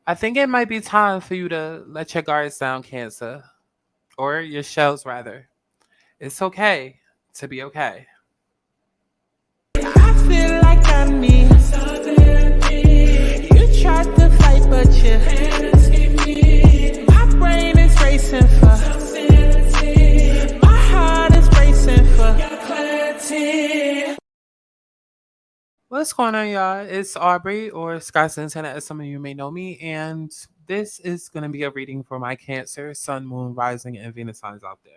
I think it might be time for you to let your guards down, Cancer, or your shells rather. It's okay to be okay. I feel like I need you tried to fight, but you my brain is racing for my heart is racing for clarity. What's going on, y'all? It's Aubrey or Sky Santana, as some of you may know me, and this is going to be a reading for my Cancer, Sun, Moon, Rising, and Venus signs out there.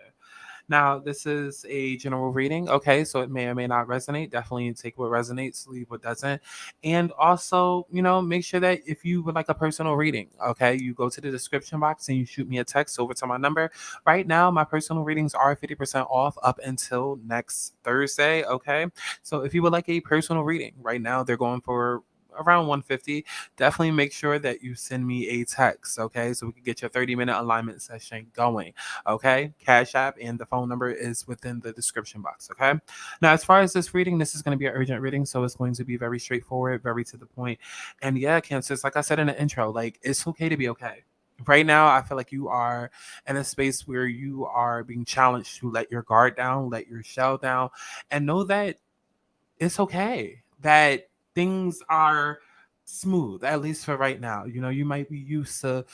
Now, this is a general reading, okay? So it may or may not resonate. Definitely take what resonates, leave what doesn't. And also, make sure that if you would like a personal reading, okay, you go to the description box and you shoot me a text over to my number. Right now, my personal readings are 50% off up until next Thursday, okay? So if you would like a personal reading, right now they're going for around 150. Definitely make sure that you send me a text, okay, so we can get your 30-minute alignment session going, okay? Cash App and the phone number is within the description box, okay? Now, as far as this reading, this is going to be an urgent reading, so it's going to be very straightforward, very to the point. And yeah, Cancers, like I said in the intro, like, it's okay to be okay. Right now, I feel like you are in a space where you are being challenged to let your guard down, let your shell down, and know that it's okay, that things are smooth, at least for right now. You might be used to,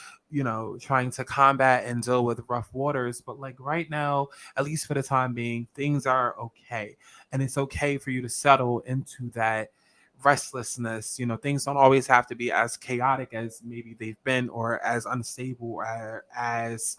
trying to combat and deal with rough waters, but like right now, at least for the time being, things are okay. And it's okay for you to settle into that restlessness. Things don't always have to be as chaotic as maybe they've been, or as unstable, or as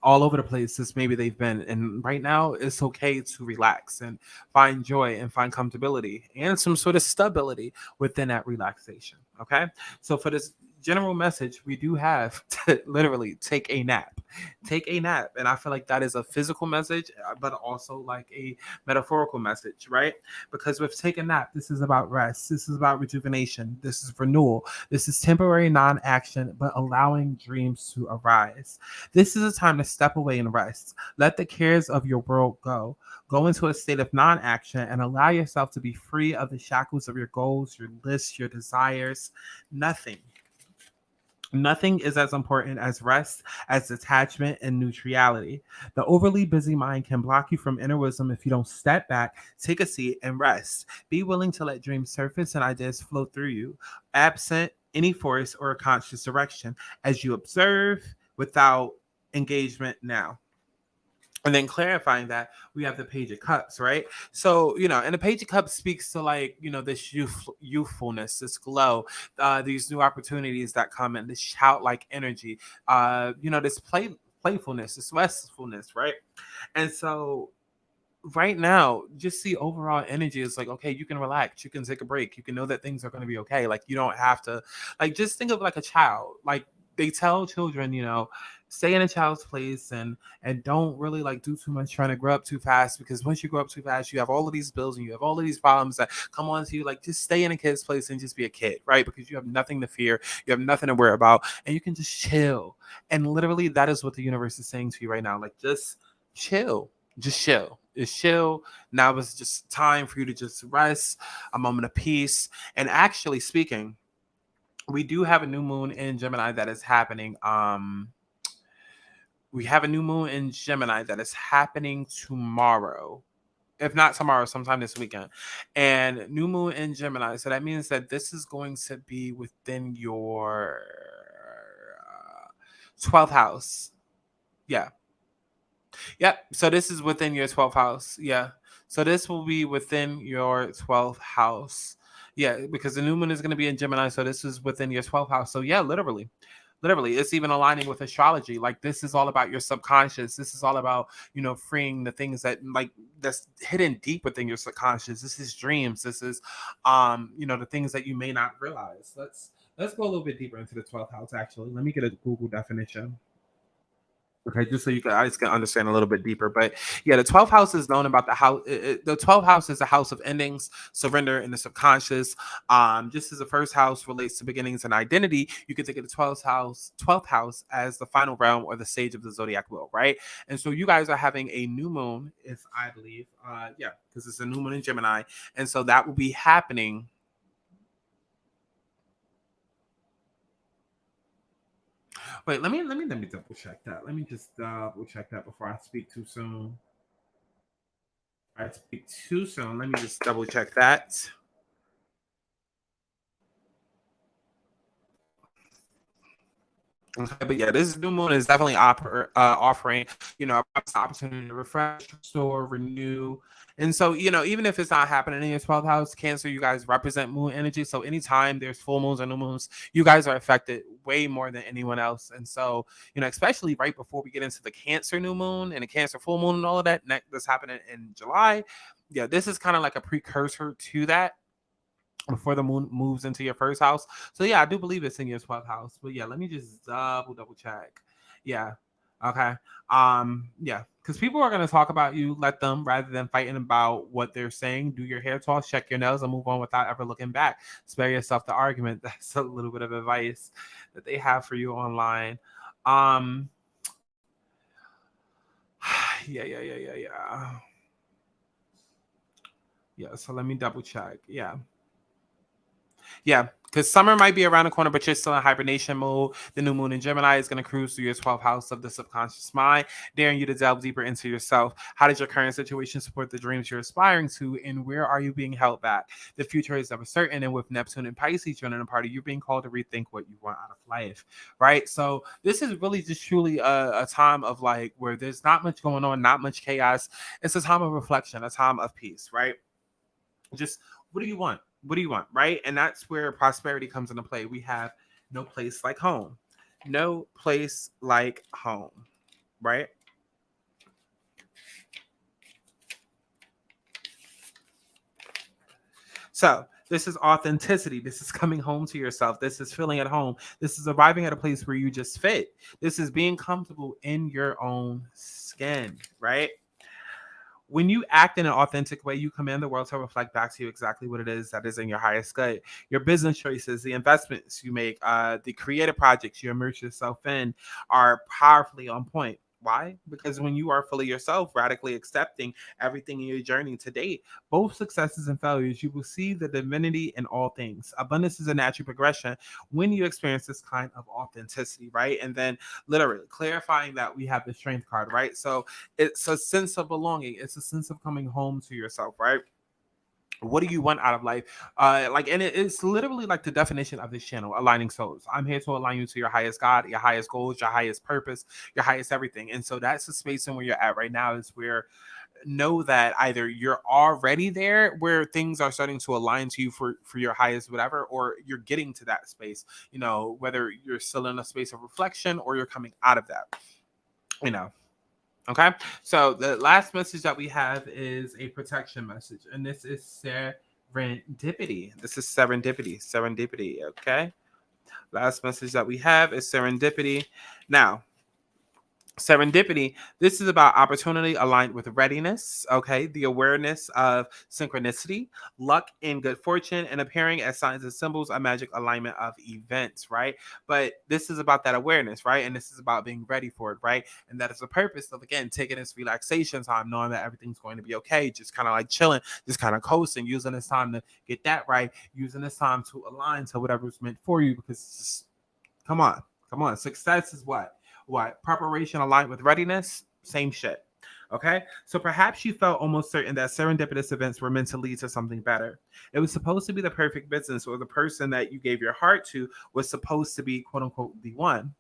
all over the place as maybe they've been. And right now, it's okay to relax and find joy and find comfortability and some sort of stability within that relaxation. Okay. So, for this general message, we do have to literally take a nap. Take a nap. And I feel like that is a physical message, but also like a metaphorical message, right? Because with take a nap, this is about rest. This is about rejuvenation. This is renewal. This is temporary non action, but allowing dreams to arise. This is a time to step away and rest. Let the cares of your world go. Go into a state of non action and allow yourself to be free of the shackles of your goals, your lists, your desires. Nothing. Nothing is as important as rest, as detachment, and neutrality. The overly busy mind can block you from inner wisdom if you don't step back, take a seat, and rest. Be willing to let dreams surface and ideas flow through you, absent any force or conscious direction, as you observe without engagement now. And then clarifying that, we have the Page of Cups, right? So, and the Page of Cups speaks to, like, this youthfulness, this glow, these new opportunities that come, and this childlike energy, this playfulness, this restfulness, right? And so right now, just the overall energy is like, okay, you can relax, you can take a break, you can know that things are going to be okay. Like, you don't have to, like, just think of like a child. Like, they tell children, stay in a child's place, and don't really like do too much trying to grow up too fast, because once you grow up too fast, you have all of these bills and you have all of these problems that come on to you. Like, just stay in a kid's place and just be a kid, right? Because you have nothing to fear, you have nothing to worry about, and you can just chill. And literally, that is what the universe is saying to you right now. Like, chill just chill. It's chill. Now it's just time for you to just rest, a moment of peace. And actually speaking, we do have a new moon in Gemini that is happening. We have a new moon in Gemini that is happening tomorrow. If not tomorrow, sometime this weekend. And new moon in Gemini. So that means that this is going to be within your 12th house. Yeah. Yep. So this is within your 12th house. Yeah. So this will be within your 12th house. Yeah, because the new moon is going to be in Gemini. So this is within your 12th house. So yeah, literally. Literally, it's even aligning with astrology. Like, this is all about your subconscious. This is all about, freeing the things that, like, that's hidden deep within your subconscious. This is dreams. This is the things that you may not realize. Let's go a little bit deeper into the 12th house actually. Let me get a Google definition. Okay, just so you guys can understand a little bit deeper. But yeah, the 12th house is known about the house. The 12th house is a house of endings, surrender, and the subconscious. Just as the first house relates to beginnings and identity, you can think of the 12th house as the final realm or the stage of the zodiac wheel, right? And so you guys are having a new moon, if I believe, yeah, because it's a new moon in Gemini, and so that will be happening Wait, let me double check that. Let me just double check that before I speak too soon. I speak too soon. Let me just double check that. Okay, but yeah, this new moon is definitely offering, a opportunity to refresh, restore, renew. And so, even if it's not happening in your 12th house, Cancer, you guys represent moon energy. So anytime there's full moons or new moons, you guys are affected way more than anyone else. And so, especially right before we get into the Cancer new moon and the Cancer full moon and all of that, that's happening in July. Yeah, this is kind of like a precursor to that before the moon moves into your first house. So yeah, I do believe it's in your 12th house. But yeah, let me just double check. Yeah. Okay. Yeah, because people are gonna talk about you, let them, rather than fighting about what they're saying. Do your hair toss, check your nails, and move on without ever looking back. Spare yourself the argument. That's a little bit of advice that they have for you online. Um yeah. Yeah, so let me double check. Yeah, because summer might be around the corner, but you're still in hibernation mode. The new moon in Gemini is going to cruise through your 12th house of the subconscious mind, daring you to delve deeper into yourself. How does your current situation support the dreams you're aspiring to, and where are you being held back? The future is never certain, and with Neptune and Pisces joining the party, you're being called to rethink what you want out of life, right? So this is really just truly a time of like where there's not much going on, not much chaos. It's a time of reflection, a time of peace, right? Just what do you want? What do you want? Right. And that's where prosperity comes into play. We have no place like home. No place like home. Right. So this is authenticity. This is coming home to yourself. This is feeling at home. This is arriving at a place where you just fit. This is being comfortable in your own skin. Right. When you act in an authentic way, you command the world to reflect back to you exactly what it is that is in your highest good. Your business choices, the investments you make, the creative projects you immerse yourself in are powerfully on point. Why? Because when you are fully yourself, radically accepting everything in your journey to date, both successes and failures, you will see the divinity in all things. Abundance is a natural progression when you experience this kind of authenticity, right? And then literally clarifying that we have the strength card, right? So it's a sense of belonging. It's a sense of coming home to yourself, right? What do you want out of life? And it's literally like the definition of this channel, aligning souls. I'm here to align you to your highest God, your highest goals, your highest purpose, your highest everything. And so that's the space in where you're at right now, is where know that either you're already there where things are starting to align to you for your highest whatever, or you're getting to that space, whether you're still in a space of reflection or you're coming out of that, you know Okay, so the last message that we have is a protection message, and this is serendipity. This is serendipity. Okay, last message that we have is serendipity. Now, serendipity, this is about opportunity aligned with readiness. Okay, the awareness of synchronicity, luck, and good fortune, and appearing as signs and symbols, a magic alignment of events, right? But this is about that awareness, right? And this is about being ready for it, right? And that is the purpose of, again, taking this relaxation time, knowing that everything's going to be okay, just kind of like chilling, just kind of coasting, using this time to get that right, using this time to align to whatever's meant for you, because it's just, come on, success is what preparation aligned with readiness, same shit. Okay, so perhaps you felt almost certain that serendipitous events were meant to lead to something better. It was supposed to be the perfect business, or the person that you gave your heart to was supposed to be, quote unquote, the one.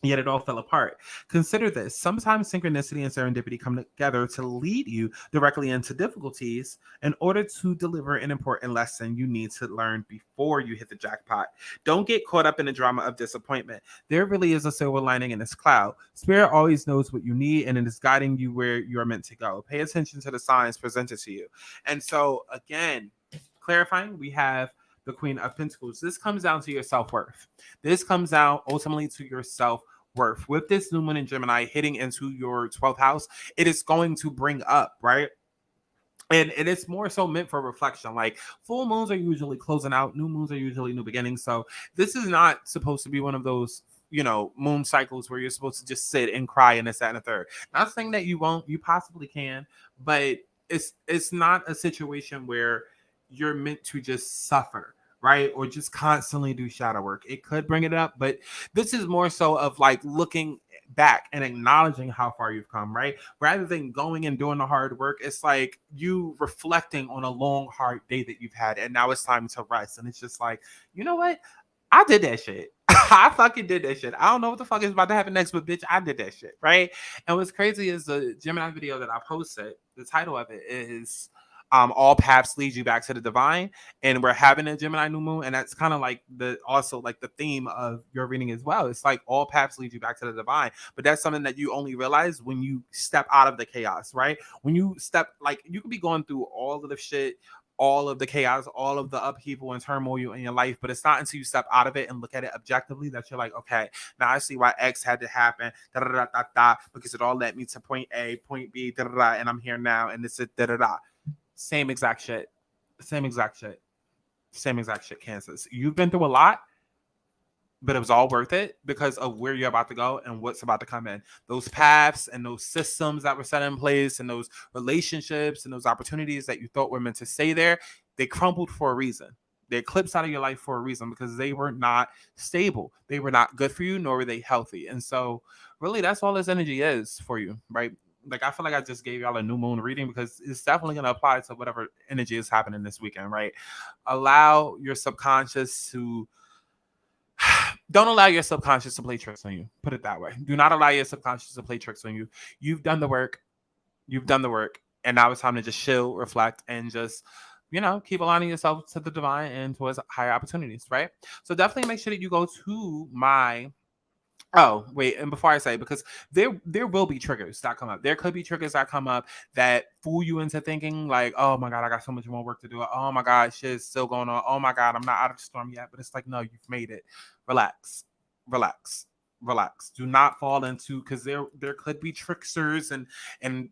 Yet it all fell apart. Consider this. Sometimes synchronicity and serendipity come together to lead you directly into difficulties in order to deliver an important lesson you need to learn before you hit the jackpot. Don't get caught up in the drama of disappointment. There really is a silver lining in this cloud. Spirit always knows what you need, and it is guiding you where you are meant to go. Pay attention to the signs presented to you. And so, again, clarifying, we have the Queen of Pentacles. This comes down to your self-worth. This comes down ultimately to your self-worth. With this new moon in Gemini hitting into your 12th house, it is going to bring up, right? And it is more so meant for reflection. Like, full moons are usually closing out, new moons are usually new beginnings. So this is not supposed to be one of those, moon cycles where you're supposed to just sit and cry and this, that, and the third. Not saying that you won't, you possibly can, but it's not a situation where you're meant to just suffer. right? Or just constantly do shadow work. It could bring it up, but this is more so of like looking back and acknowledging how far you've come, right? Rather than going and doing the hard work, it's like you reflecting on a long, hard day that you've had, and now it's time to rest. And it's just like, you know what? I did that shit. I fucking did that shit. I don't know what the fuck is about to happen next, but bitch, I did that shit, right? And what's crazy is the Gemini video that I posted, the title of it is all paths lead you back to the divine, and we're having a Gemini new moon, and that's kind of like the also like the theme of your reading as well. It's like all paths lead you back to the divine, but that's something that you only realize when you step out of the chaos, right? When you step, like, you could be going through all of the shit, all of the chaos, all of the upheaval and turmoil in your life, but it's not until you step out of it and look at it objectively that you're like, okay, now I see why X had to happen, da, da, da, da, da, because it all led me to point A, point B, da, da, da, and I'm here now, and this is da, da, da. Same exact shit. Same exact shit. Same exact shit, Kansas. You've been through a lot, but it was all worth it because of where you're about to go and what's about to come in. Those paths and those systems that were set in place and those relationships and those opportunities that you thought were meant to stay there, they crumbled for a reason. They eclipsed out of your life for a reason because they were not stable. They were not good for you, nor were they healthy. And so really that's all this energy is for you, right? Like, I feel like I just gave y'all a new moon reading because it's definitely going to apply to whatever energy is happening this weekend, right? Allow your subconscious to, don't allow your subconscious to play tricks on you. Put it that way. Do not allow your subconscious to play tricks on you. You've done the work. You've done the work. And now it's time to just chill, reflect, and just, you know, keep aligning yourself to the divine and towards higher opportunities, right? So definitely make sure that you go to my... Oh, wait, and before I say, because there will be triggers that come up. There could be triggers that come up that fool you into thinking like, oh my God, I got so much more work to do. Oh my God, shit is still going on. Oh my God, I'm not out of the storm yet. But it's like, no, you've made it. Relax, relax, relax. Do not fall into, because there could be tricksters and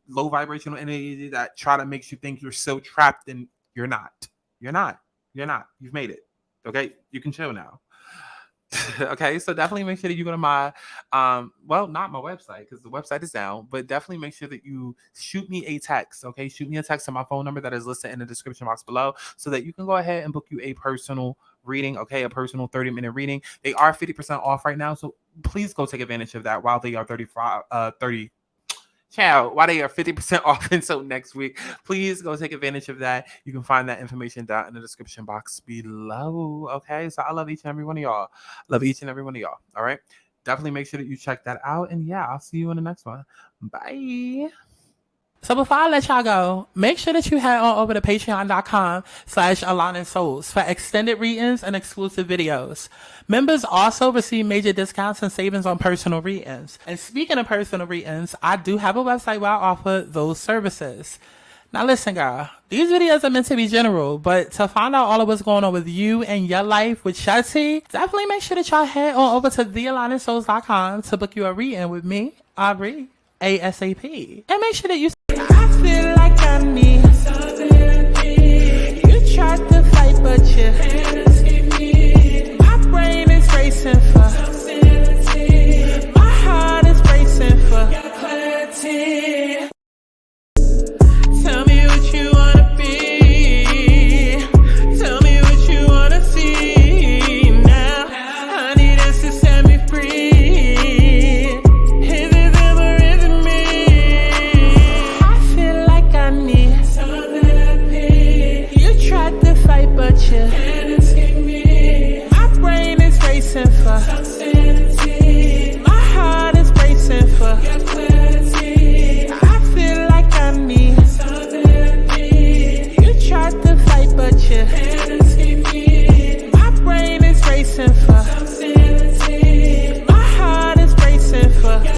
low vibrational energy that try to make you think you're so trapped, and you're not. You're not. You're not. You've made it. Okay, you can chill now. Okay, so definitely make sure that you go to my well, not my website because the website is down, but definitely make sure that you shoot me a text. Okay, shoot me a text to my phone number that is listed in the description box below so that you can go ahead and book you a personal reading. Okay, a personal 30-minute reading. They are 50% off right now, so please go take advantage of that while they are 30 Ciao. While they are 50% off until next week, please go take advantage of that. You can find that information down in the description box below. Okay, so I love each and every one of y'all. Love each and every one of y'all. All right, definitely make sure that you check that out. And yeah, I'll see you in the next one. Bye. So before I let y'all go, make sure that you head on over to patreon.com/AlanaSouls for extended readings and exclusive videos. Members also receive major discounts and savings on personal readings. And speaking of personal readings, I do have a website where I offer those services. Now listen, girl, these videos are meant to be general, but to find out all of what's going on with you and your life with Shetty, definitely make sure that y'all head on over to thealanisouls.com to book you a reading with me, Aubrey, ASAP. And make sure that you... I feel like I need something. You tried to fight, but you